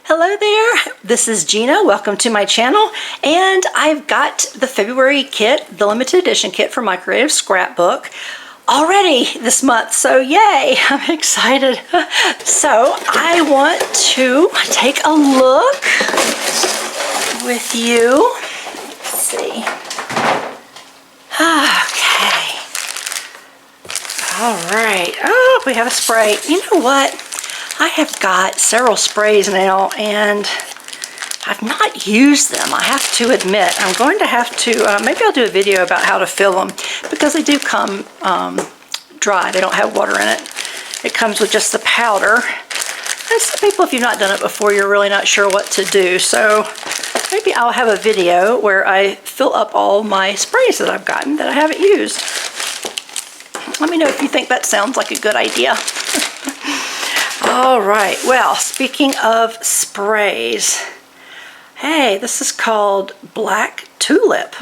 Hello there, this is Gina. Welcome to my channel, and I've got the February kit, the limited edition kit for my creative scrapbook already this month, so yay, I'm excited. So I want to take a look with you. Let's see. Okay. All right. Oh, we have a spray. You know what? I have got several sprays now, and I've not used them, I have to admit. I'm going to have to, maybe I'll do a video about how to fill them, because they do come dry. They don't have water in it. It comes with just the powder. And some people, if you've not done it before, you're really not sure what to do. So maybe I'll have a video where I fill up all my sprays that I've gotten that I haven't used. Let me know if you think that sounds like a good idea. All right, well, speaking of sprays, hey, this is called Black Tulip.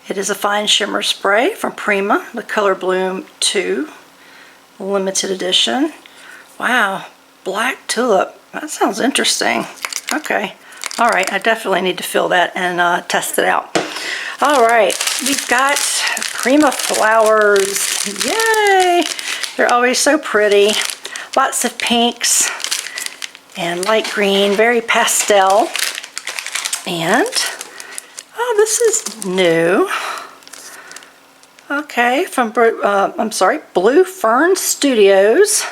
It is a fine shimmer spray from Prima, the Color Bloom 2 limited edition. Wow, Black Tulip, that sounds interesting. Okay, all right, I definitely need to fill that and test it out. All right, we've got Prima flowers, yay! They're always so pretty. Lots of pinks and light green, very pastel. And, oh, this is new. Okay, from, Blue Fern Studios.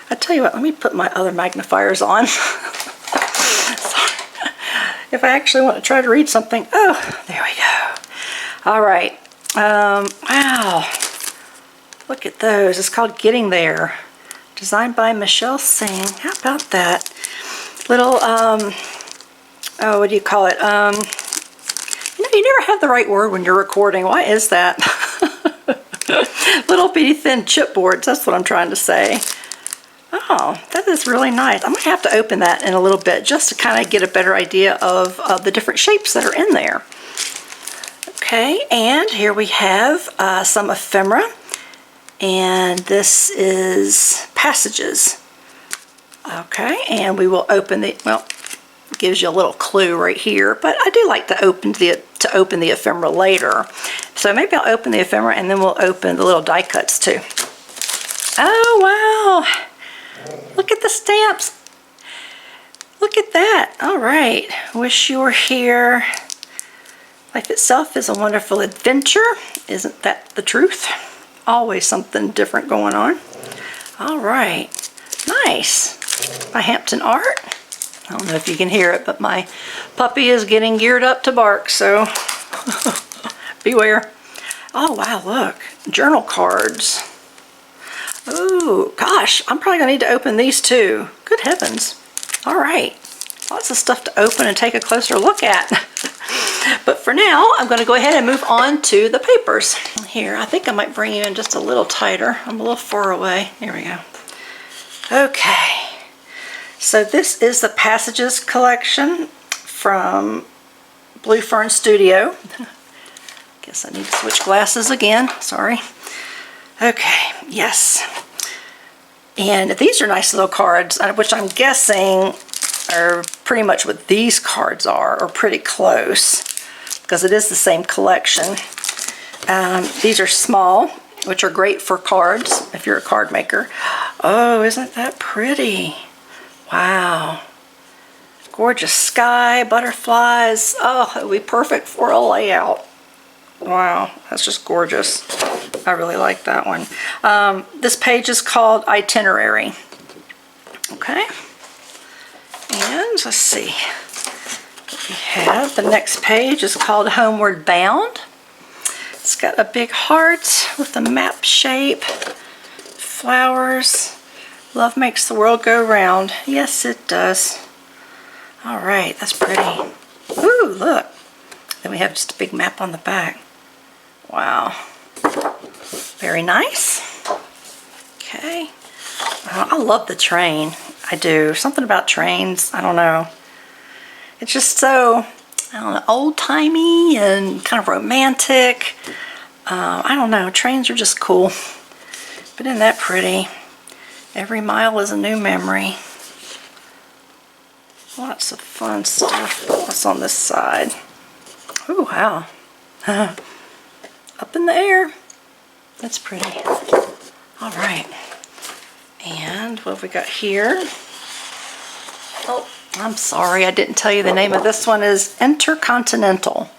I tell you what, let me put my other magnifiers on. Sorry. If I actually want to try to read something. Oh, there we go. All right. Wow. Look at those. It's called Getting There. Designed by Michelle Singh. How about that? Little, oh, what do you call it? You know, you never have the right word when you're recording. Why is that? Little bitty thin chipboards, that's what I'm trying to say. Oh, that is really nice. I'm going to have to open that in a little bit just to kind of get a better idea of the different shapes that are in there. Okay, and here we have some ephemera. And this is Passages. Okay, and we will open the, well, it gives you a little clue right here, but I do like to open the ephemera later. So maybe I'll open the ephemera and then we'll open the little die cuts too. Oh wow, look at the stamps. Look at that. All right, Wish You Were Here. Life itself is a wonderful adventure. Isn't that the truth? Always something different going on. All right, nice. By Hampton Art. I don't know if you can hear it, but my puppy is getting geared up to bark, so beware. Oh wow, look, journal cards. Oh gosh, I'm probably gonna need to open these too. Good heavens. All right, lots of stuff to open and take a closer look at. But for now, I'm going to go ahead and move on to the papers. Here, I think I might bring you in just a little tighter. I'm a little far away. Here we go. Okay. So this is the Passages collection from Blue Fern Studio. Guess I need to switch glasses again. Sorry. Okay. Yes. And these are nice little cards, which I'm guessing are pretty much what these cards are, or pretty close, because it is the same collection. These are small, which are great for cards if you're a card maker. Oh, isn't that pretty? Wow. Gorgeous sky, butterflies. Oh, it would be perfect for a layout. Wow, that's just gorgeous. I really like that one. This page is called Itinerary. Okay. And let's see, we have the next page is called Homeward Bound. It's got a big heart with a map shape, flowers. Love makes the world go round. Yes, it does. All right, that's pretty. Ooh, look. Then we have just a big map on the back. Wow. Very nice. Okay. I love the train. I do. Something about trains, I don't know. It's just so, I don't know, old-timey and kind of romantic. I don't know, trains are just cool. But isn't that pretty? Every mile is a new memory. Lots of fun stuff. What's on this side? Oh, wow. Up in the air. That's pretty. All right. And what have we got here? Oh, I'm sorry, I didn't tell you the name of this one is Intercontinental.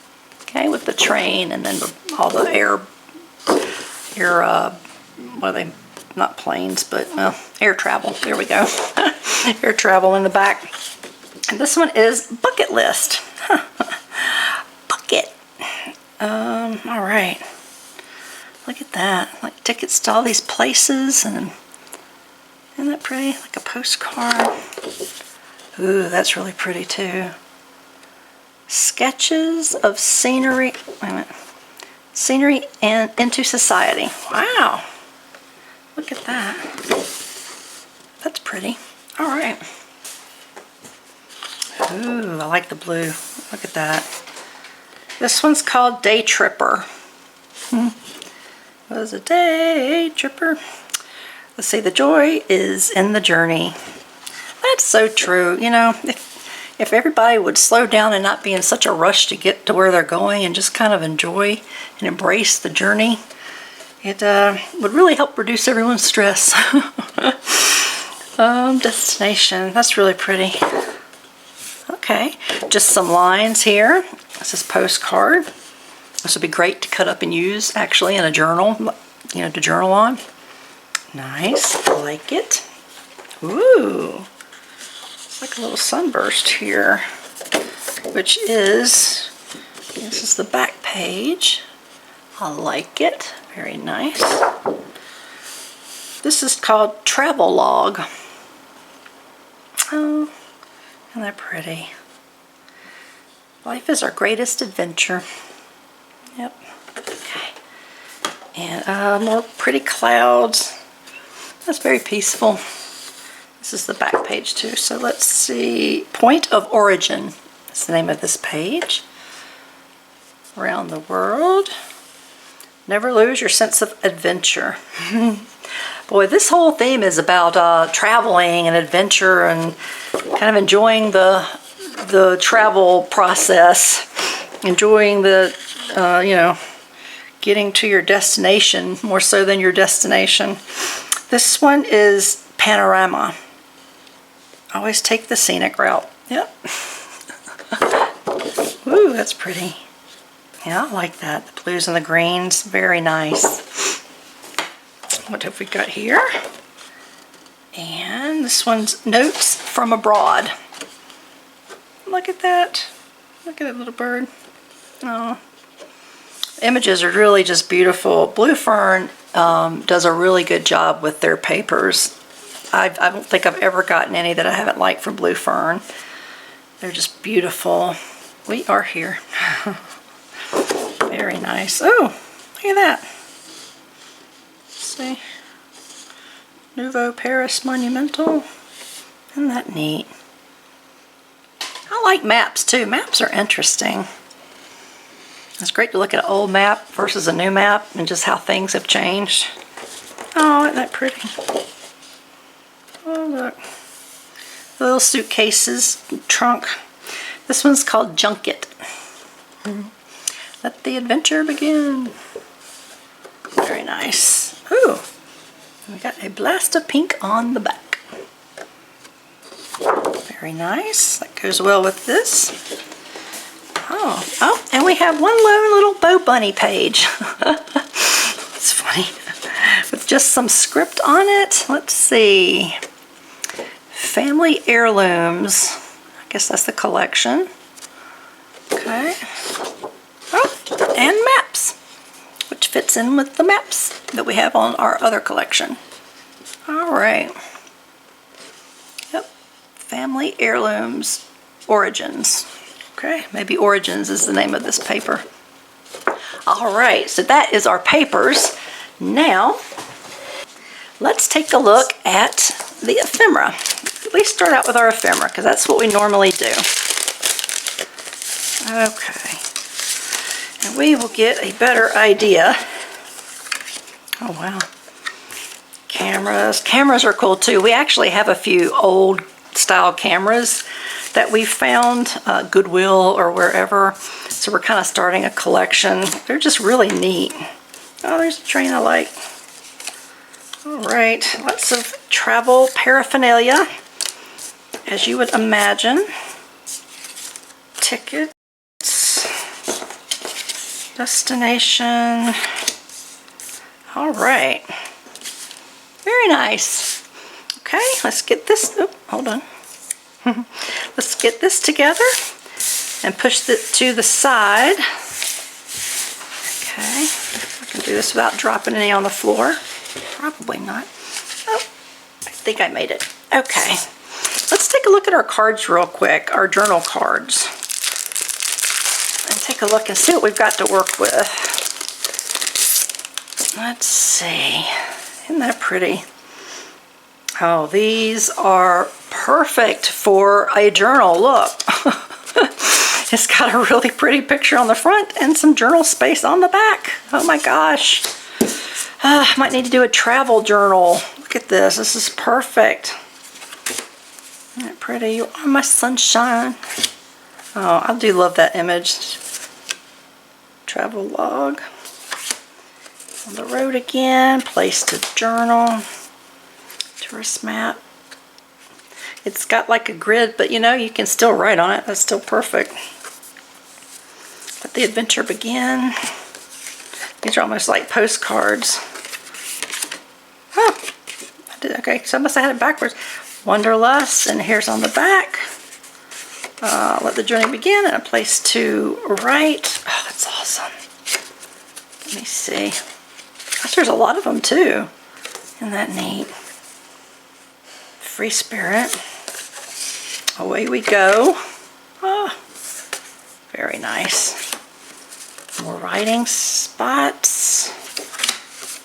Okay, with the train and then all the air, what are they? Not planes, but air travel. There we go. Air travel in the back. And this one is Bucket List. Bucket. All right. Look at that. Like tickets to all these places, and isn't that pretty? Like a postcard. Ooh, that's really pretty too. Sketches of scenery. Wait a minute. Scenery and into society. Wow. Look at that. That's pretty. All right. Ooh, I like the blue. Look at that. This one's called Day Tripper. Was a day tripper. Let's see, the joy is in the journey. That's so true. You know, if everybody would slow down and not be in such a rush to get to where they're going and just kind of enjoy and embrace the journey, it would really help reduce everyone's stress. Destination. That's really pretty. Okay, just some lines here. This is postcard. This would be great to cut up and use actually in a journal, you know, to journal on. Nice, I like it. Ooh, it's like a little sunburst here, which is, this is the back page. I like it, very nice. This is called Travel Log. Oh, isn't that pretty? Life is our greatest adventure. Yep. Okay. And more pretty clouds. That's very peaceful. This is the back page too. So let's see. Point of Origin is the name of this page. Around the world. Never lose your sense of adventure. Boy, this whole theme is about traveling and adventure and kind of enjoying the travel process, enjoying the, you know, getting to your destination more so than your destination. This one is Panorama. Always take the scenic route. Yep. Ooh, that's pretty. Yeah, I like that. The blues and the greens, very nice. What have we got here? And this one's Notes from Abroad. Look at that. Look at that little bird. Oh. Images are really just beautiful. Blue Fern does a really good job with their papers. I don't think I've ever gotten any that I haven't liked from Blue Fern. They're just beautiful. We are here. Very nice. Oh, look at that. Let's see. Nouveau Paris Monumental. Isn't that neat? I like maps too. Maps are interesting. It's great to look at an old map versus a new map and just how things have changed. Oh, isn't that pretty? Oh, look. The little suitcases, trunk. This one's called Junket. Let the adventure begin. Very nice. Ooh, we got a blast of pink on the back. Very nice. That goes well with this. Oh, and we have one lone little Bo Bunny page. It's funny. With just some script on it. Let's see. Family Heirlooms. I guess that's the collection. Okay. Oh, and maps, which fits in with the maps that we have on our other collection. All right. Yep. Family Heirlooms Origins. Okay, maybe Origins is the name of this paper. All right, so that is our papers. Now, let's take a look at the ephemera. We start out with our ephemera because that's what we normally do. Okay, and we will get a better idea. Oh wow, cameras are cool too. We actually have a few old style cameras that we found, Goodwill or wherever. So we're kind of starting a collection. They're just really neat. Oh, there's a train I like. All right, lots of travel paraphernalia, as you would imagine. Tickets, destination. All right, very nice. Okay, let's get this, oh, hold on. Let's get this together and push it to the side. Okay, I can do this without dropping any on the floor. Probably not. Oh, I think I made it. Okay, let's take a look at our cards real quick, our journal cards. And take a look and see what we've got to work with. Let's see. Isn't that pretty? Oh, these are perfect for a journal. Look. It's got a really pretty picture on the front and some journal space on the back. Oh my gosh. I might need to do a travel journal. Look at this. This is perfect. Isn't that pretty? You are my sunshine. Oh, I do love that image. Travel log. On the road again. Place to journal. Tourist map. It's got like a grid, but you know, you can still write on it. That's still perfect. Let the adventure begin. These are almost like postcards. Oh, I did, okay, so I must have had it backwards. Wanderlust, and here's on the back. Let the journey begin, and a place to write. Oh, that's awesome. Let me see. Gosh, there's a lot of them too. Isn't that neat? Free spirit. Away we go. Oh, very nice. More writing spots.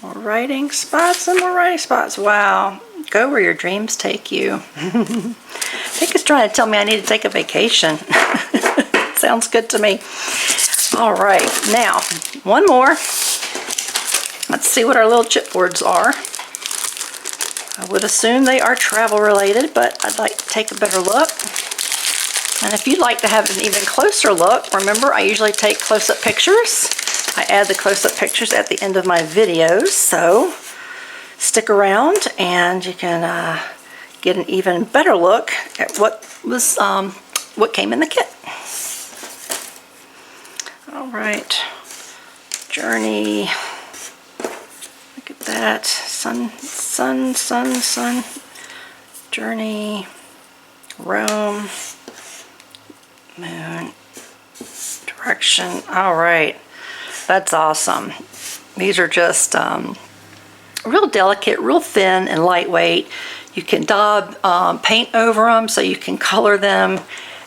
More writing spots and more writing spots. Wow. Go where your dreams take you. I think it's trying to tell me I need to take a vacation. Sounds good to me. All right. Now, one more. Let's see what our little chipboards are. I would assume they are travel related, but I'd like to take a better look. And if you'd like to have an even closer look, remember I usually take close-up pictures. I add the close-up pictures at the end of my videos, so stick around and you can get an even better look at what came in the kit. All right, journey. Look at that, sun, journey, Rome, moon, direction. All right, that's awesome. These are just real delicate, real thin and lightweight. You can daub paint over them so you can color them,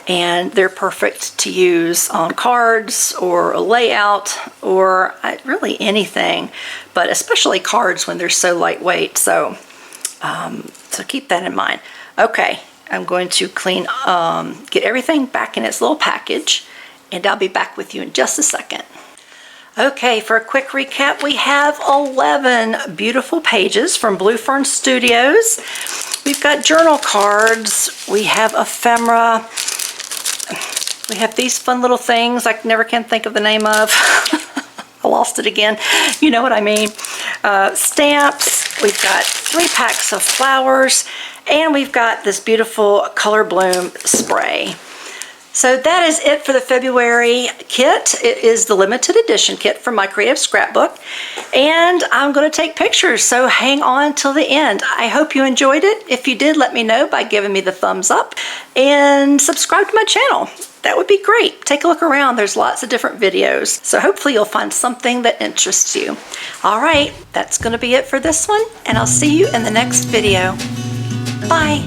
and they're perfect to use on cards or a layout or really anything, but especially cards when they're so lightweight. So keep that in mind. Okay, I'm going to get everything back in its little package, and I'll be back with you in just a second. Okay, for a quick recap, we have 11 beautiful pages from Blue Fern Studios. We've got journal cards, we have ephemera, we have these fun little things I never can think of the name of. I lost it again. You know what I mean. Stamps, we've got 3 packs of flowers, and we've got this beautiful Color Bloom spray. So that is it for the February kit. It is the limited edition kit from my Creative Scrapbook, and I'm going to take pictures, so hang on till the end. I hope you enjoyed it. If you did, let me know by giving me the thumbs up, and subscribe to my channel. That would be great. Take a look around. There's lots of different videos, so hopefully you'll find something that interests you. All right, that's going to be it for this one, and I'll see you in the next video. Bye.